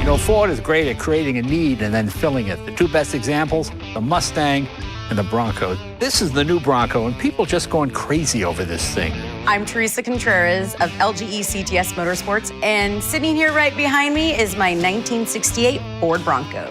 You know, Ford is great at creating a need and then filling it. The two best examples, the Mustang and the Bronco. This is the new Bronco, and people just going crazy over this thing. I'm Teresa Contreras of LGE CTS Motorsports, and sitting here right behind me is my 1968 Ford Bronco.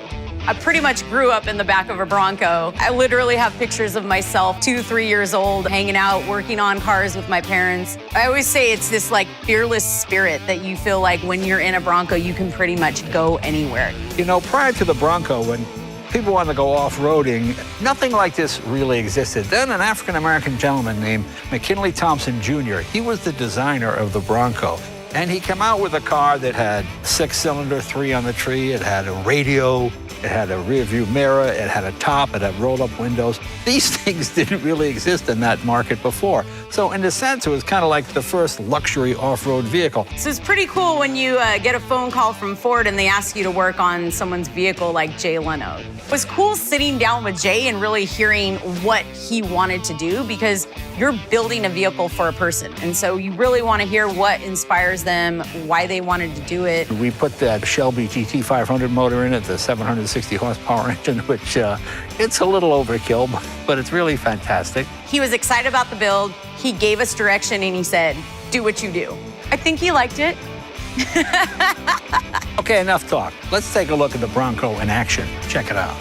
I pretty much grew up in the back of a Bronco. I literally have pictures of myself 2, 3 years old, hanging out, working on cars with my parents. I always say it's this like fearless spirit that you feel like when you're in a Bronco, you can pretty much go anywhere. You know, prior to the Bronco, when people wanted to go off-roading, nothing like this really existed. Then an African-American gentleman named McKinley Thompson Jr., he was the designer of the Bronco. And he came out with a car that had 6-cylinder, 3 on the tree. It had a radio, it had a rear view mirror, it had a top, it had roll-up windows. These things didn't really exist in that market before. So in a sense, it was kind of like the first luxury off-road vehicle. So it's pretty cool when you get a phone call from Ford and they ask you to work on someone's vehicle like Jay Leno. It was cool sitting down with Jay and really hearing what he wanted to do, because you're building a vehicle for a person. And so you really want to hear what inspires them, why they wanted to do it. We put that Shelby GT500 motor in it, the 760 horsepower engine, which it's a little overkill, but it's really fantastic. He was excited about the build. He gave us direction and he said, do what you do. I think he liked it. Okay, enough talk. Let's take a look at the Bronco in action. Check it out.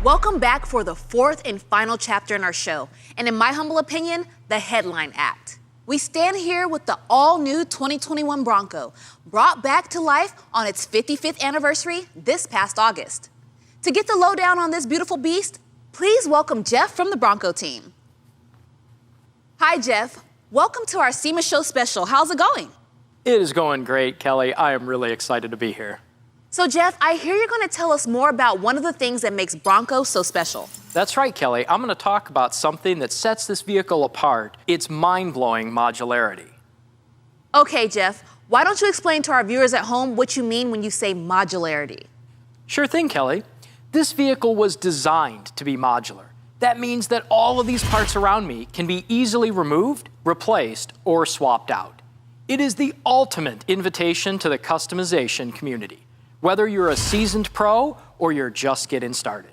Welcome back for the 4th and final chapter in our show, and in my humble opinion, the headline act. We stand here with the all-new 2021 Bronco, brought back to life on its 55th anniversary this past August. To get the lowdown on this beautiful beast, please welcome Jeff from the Bronco team. Hi, Jeff. Welcome to our SEMA Show special. How's it going? It is going great, Kelly. I am really excited to be here. So, Jeff, I hear you're going to tell us more about one of the things that makes Bronco so special. That's right, Kelly. I'm going to talk about something that sets this vehicle apart. It's mind-blowing modularity. Okay, Jeff, why don't you explain to our viewers at home what you mean when you say modularity? Sure thing, Kelly. This vehicle was designed to be modular. That means that all of these parts around me can be easily removed, replaced, or swapped out. It is the ultimate invitation to the customization community, whether you're a seasoned pro or you're just getting started.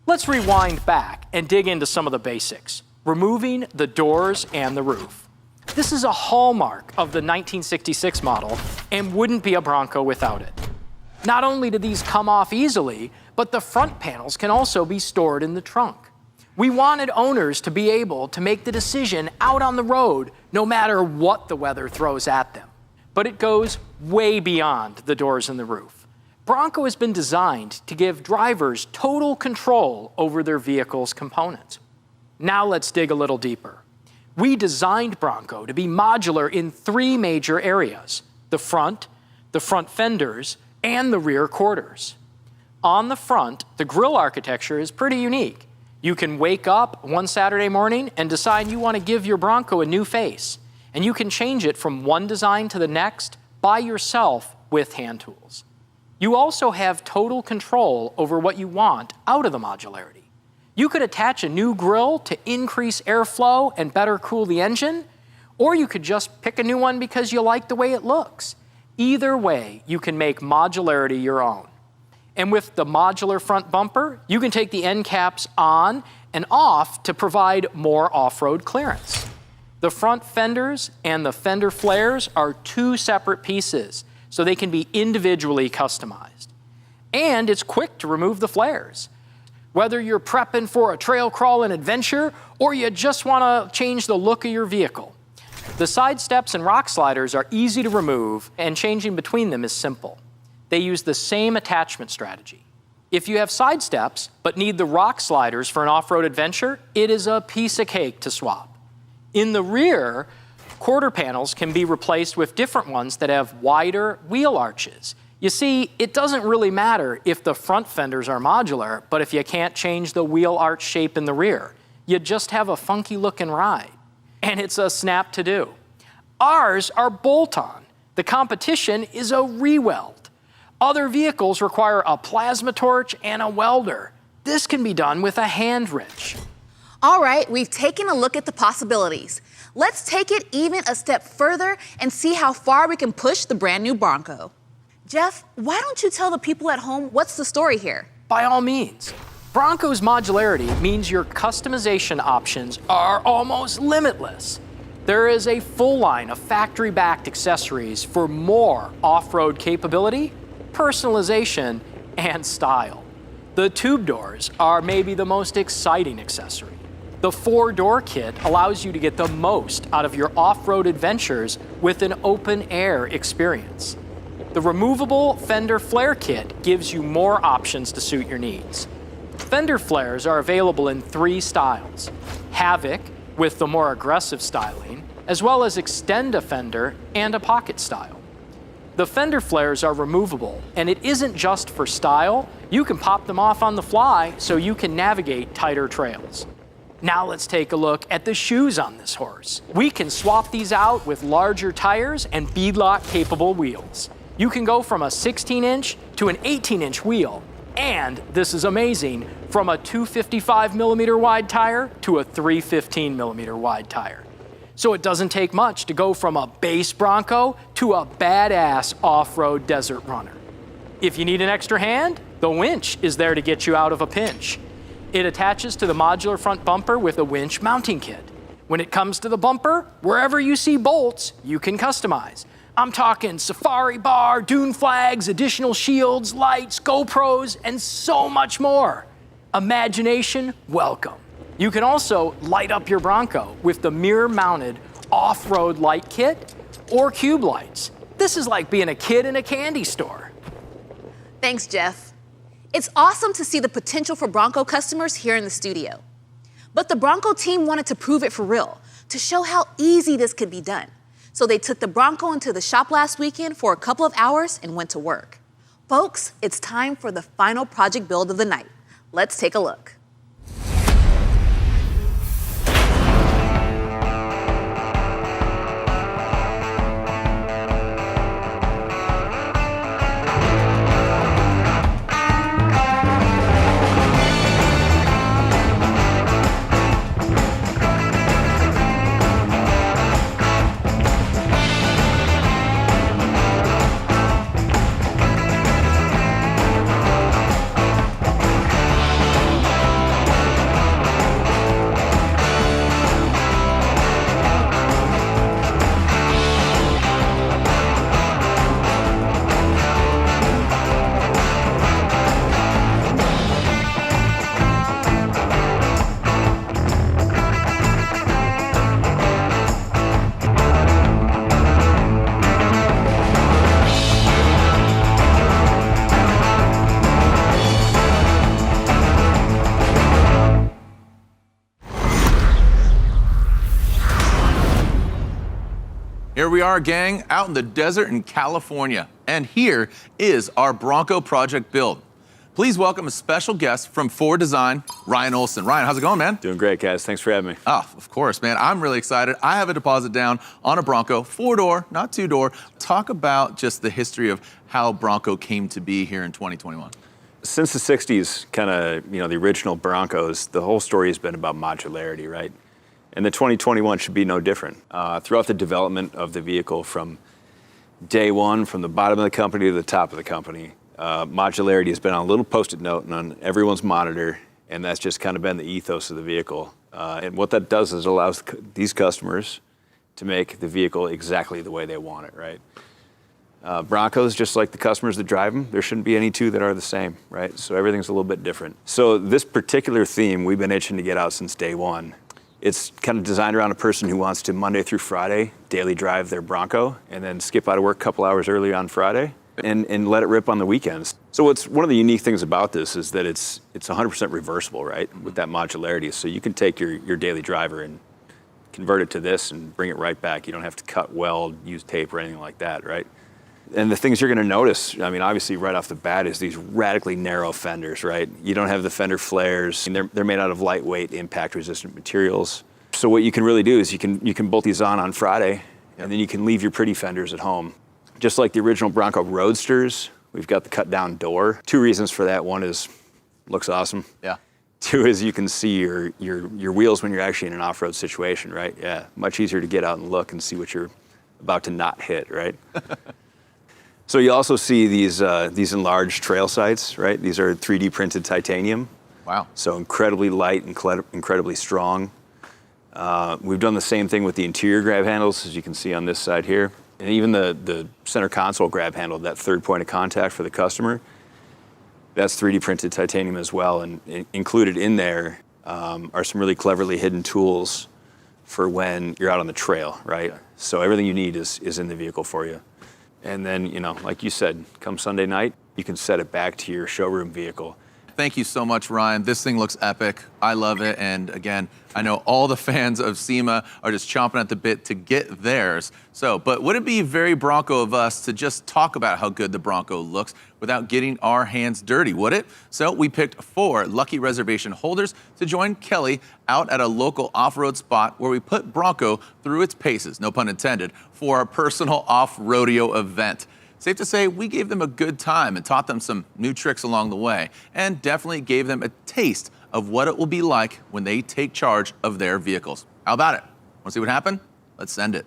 Let's rewind back and dig into some of the basics, removing the doors and the roof. This is a hallmark of the 1966 model and wouldn't be a Bronco without it. Not only do these come off easily, but the front panels can also be stored in the trunk. We wanted owners to be able to make the decision out on the road no matter what the weather throws at them. But it goes way beyond the doors and the roof. Bronco has been designed to give drivers total control over their vehicle's components. Now let's dig a little deeper. We designed Bronco to be modular in 3 major areas: the front fenders, and the rear quarters. On the front, the grille architecture is pretty unique. You can wake up one Saturday morning and decide you want to give your Bronco a new face, and you can change it from one design to the next by yourself with hand tools. You also have total control over what you want out of the modularity. You could attach a new grille to increase airflow and better cool the engine, or you could just pick a new one because you like the way it looks. Either way, you can make modularity your own. And with the modular front bumper, you can take the end caps on and off to provide more off-road clearance. The front fenders and the fender flares are 2 separate pieces, so they can be individually customized. And it's quick to remove the flares. Whether you're prepping for a trail crawl and adventure, or you just want to change the look of your vehicle. The side steps and rock sliders are easy to remove, and changing between them is simple. They use the same attachment strategy. If you have side steps, but need the rock sliders for an off-road adventure, it is a piece of cake to swap. In the rear, Quarter panels can be replaced with different ones that have wider wheel arches. You see, it doesn't really matter if the front fenders are modular, but if you can't change the wheel arch shape in the rear, you just have a funky looking ride. And it's a snap to do. Ours are bolt-on. The competition is a re-weld. Other vehicles require a plasma torch and a welder. This can be done with a hand wrench. All right, we've taken a look at the possibilities. Let's take it even a step further and see how far we can push the brand new Bronco. Jeff, why don't you tell the people at home what's the story here? By all means. Bronco's modularity means your customization options are almost limitless. There is a full line of factory-backed accessories for more off-road capability, personalization, and style. The tube doors are maybe the most exciting accessory. The 4-door kit allows you to get the most out of your off-road adventures with an open-air experience. The removable Fender Flare Kit gives you more options to suit your needs. Fender flares are available in 3 styles: Havoc, with the more aggressive styling, as well as Extend a Fender and a pocket style. The fender flares are removable, and it isn't just for style. You can pop them off on the fly so you can navigate tighter trails. Now let's take a look at the shoes on this horse. We can swap these out with larger tires and beadlock capable wheels. You can go from a 16-inch to an 18-inch wheel, and this is amazing, from a 255 millimeter wide tire to a 315 millimeter wide tire. So it doesn't take much to go from a base Bronco to a badass off-road desert runner. If you need an extra hand, the winch is there to get you out of a pinch. It attaches to the modular front bumper with a winch mounting kit. When it comes to the bumper, wherever you see bolts, you can customize. I'm talking safari bar, dune flags, additional shields, lights, GoPros, and so much more. Imagination, welcome. You can also light up your Bronco with the mirror-mounted off-road light kit or cube lights. This is like being a kid in a candy store. Thanks, Jeff. It's awesome to see the potential for Bronco customers here in the studio. But the Bronco team wanted to prove it for real, to show how easy this could be done. So they took the Bronco into the shop last weekend for a couple of hours and went to work. Folks, it's time for the final project build of the night. Let's take a look. Here we are, gang, out in the desert in California. And here is our Bronco project build. Please welcome a special guest from Ford Design, Ryan Olson. Ryan, how's it going, man? Doing great, guys. Thanks for having me. Oh, of course, man. I'm really excited. I have a deposit down on a Bronco, 4-door, not 2-door. Talk about just the history of how Bronco came to be here in 2021. Since the 60s, kind of, the original Broncos, the whole story has been about modularity, right? And the 2021 should be no different. Throughout the development of the vehicle from day one, from the bottom of the company to the top of the company, modularity has been on a little Post-it note and on everyone's monitor, and that's just kind of been the ethos of the vehicle. And what that does is it allows these customers to make the vehicle exactly the way they want it, right? Broncos, just like the customers that drive them, there shouldn't be any two that are the same, right? So everything's a little bit different. So this particular theme we've been itching to get out since day one. It's kind of designed around a person who wants to Monday through Friday daily drive their Bronco and then skip out of work a couple hours early on Friday and let it rip on the weekends. So what's one of the unique things about this is that it's 100% reversible, right, with that modularity. So you can take your daily driver and convert it to this and bring it right back. You don't have to cut, weld, use tape or anything like that, right? And the things you're gonna notice, I mean, obviously right off the bat is these radically narrow fenders, right? You don't have the fender flares. And they're made out of lightweight, impact-resistant materials. So what you can really do is you can bolt these on Friday, and then you can leave your pretty fenders at home. Just like the original Bronco Roadsters, we've got the cut-down door. 2 reasons for that. One is, looks awesome. Yeah. 2 is you can see your wheels when you're actually in an off-road situation, right? Yeah, much easier to get out and look and see what you're about to not hit, right? So you also see these enlarged trail sights, right? These are 3D printed titanium. Wow. So incredibly light, incredibly strong. We've done the same thing with the interior grab handles, as you can see on this side here. And even the center console grab handle, that third point of contact for the customer, that's 3D printed titanium as well. And included in there are some really cleverly hidden tools for when you're out on the trail, right? So everything you need is in the vehicle for you. And then, you know, like you said, come Sunday night, you can set it back to your showroom vehicle. Thank you so much, Ryan. This thing looks epic. I love it. And again, I know all the fans of SEMA are just chomping at the bit to get theirs. So, but would it be very Bronco of us to just talk about how good the Bronco looks without getting our hands dirty, would it? So we picked 4 lucky reservation holders to join Kelly out at a local off-road spot where we put Bronco through its paces, no pun intended, for our personal off-rodeo event. Safe to say, we gave them a good time and taught them some new tricks along the way, and definitely gave them a taste of what it will be like when they take charge of their vehicles. How about it? Want to see what happened? Let's send it.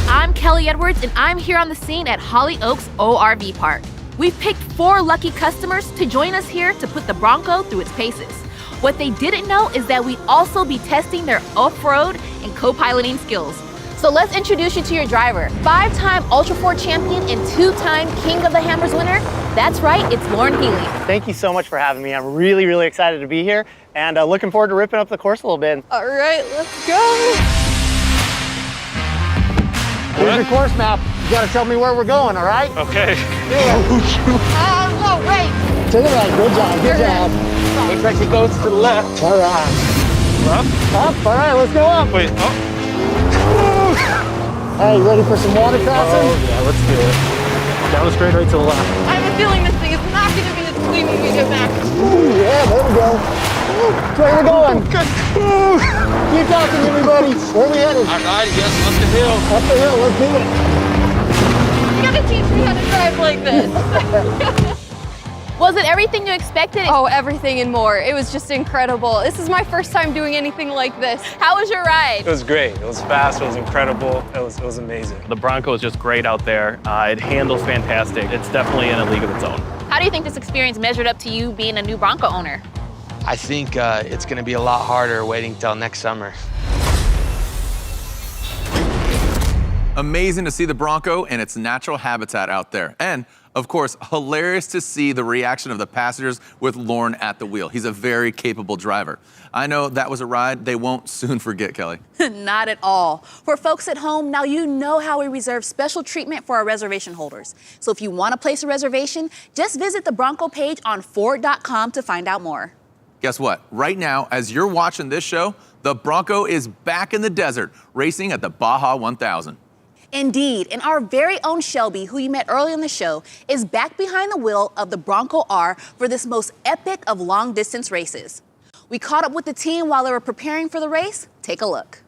I'm Kelly Edwards, and I'm here on the scene at Holly Oaks ORV Park. We've picked 4 lucky customers to join us here to put the Bronco through its paces. What they didn't know is that we'd also be testing their off-road and co-piloting skills. So let's introduce you to your driver. 5-time Ultra 4 champion and 2-time King of the Hammers winner. That's right, it's Lauren Healy. Thank you so much for having me. I'm really, really excited to be here and looking forward to ripping up the course a little bit. All right, let's go. Here's your course map. You gotta tell me where we're going, all right? Okay. No, wait. To the right, good job, good job. Looks like it goes to the left. All right. Left? Up, all right, let's go up. Wait, oh. Hey, you ready for some water crossing? Oh, yeah, let's do it. Down the straight right to the left. I have a feeling this thing is not going to be as clean when we get back. Ooh, yeah, there we go. That's where we're going. Keep talking, everybody. Where are we headed? All right, yes, up the hill. Up the hill, let's do it. You got to teach me how to drive like this. Was it everything you expected? Oh, everything and more. It was just incredible. This is my first time doing anything like this. How was your ride? It was great. It was fast. It was incredible. It was amazing. The Bronco is just great out there. It handles fantastic. It's definitely in a league of its own. How do you think this experience measured up to you being a new Bronco owner? I think it's going to be a lot harder waiting till next summer. Amazing to see the Bronco in its natural habitat out there. And of course, hilarious to see the reaction of the passengers with Lauren at the wheel. He's a very capable driver. I know that was a ride they won't soon forget, Kelly. Not at all. For folks at home, now you know how we reserve special treatment for our reservation holders. So if you want to place a reservation, just visit the Bronco page on Ford.com to find out more. Guess what? Right now, as you're watching this show, the Bronco is back in the desert, racing at the Baja 1000. Indeed, and our very own Shelby, who you met earlier in the show, is back behind the wheel of the Bronco R for this most epic of long-distance races. We caught up with the team while they were preparing for the race. Take a look.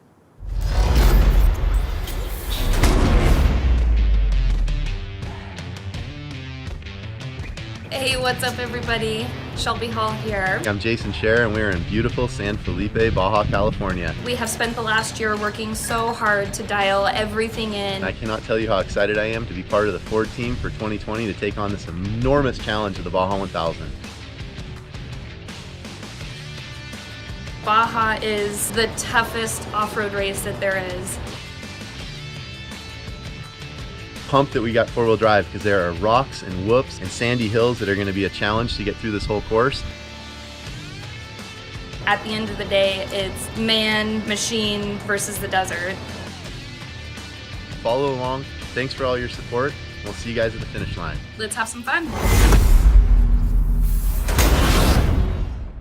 Hey, what's up everybody? Shelby Hall here. I'm Jason Scher, and we're in beautiful San Felipe, Baja, California. We have spent the last year working so hard to dial everything in. I cannot tell you how excited I am to be part of the Ford team for 2020 to take on this enormous challenge of the Baja 1000. Baja is the toughest off-road race that there is. Pumped that we got four-wheel drive because there are rocks and whoops and sandy hills that are going to be a challenge to get through this whole course. At the end of the day, it's man, machine versus the desert. Follow along. Thanks for all your support. We'll see you guys at the finish line. Let's have some fun.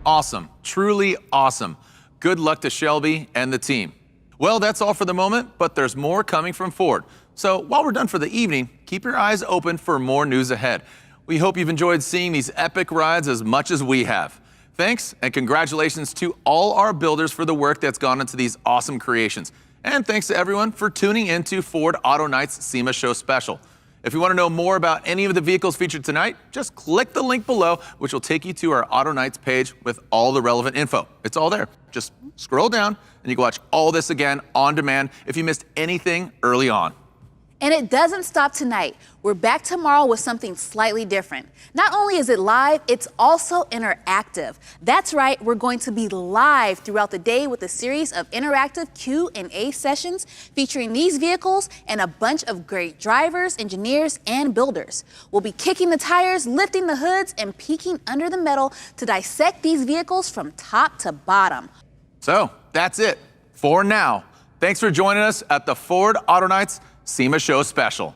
Awesome, truly awesome. Good luck to Shelby and the team. Well, that's all for the moment, but there's more coming from Ford. So while we're done for the evening, keep your eyes open for more news ahead. We hope you've enjoyed seeing these epic rides as much as we have. Thanks and congratulations to all our builders for the work that's gone into these awesome creations. And thanks to everyone for tuning into Ford Auto Night's SEMA Show Special. If you want to know more about any of the vehicles featured tonight, just click the link below, which will take you to our Auto Nights page with all the relevant info. It's all there. Just scroll down and you can watch all this again on demand if you missed anything early on. And it doesn't stop tonight. We're back tomorrow with something slightly different. Not only is it live, it's also interactive. That's right, we're going to be live throughout the day with a series of interactive Q&A sessions featuring these vehicles and a bunch of great drivers, engineers, and builders. We'll be kicking the tires, lifting the hoods, and peeking under the metal to dissect these vehicles from top to bottom. So that's it for now. Thanks for joining us at the Ford Auto Nights SEMA Show Special.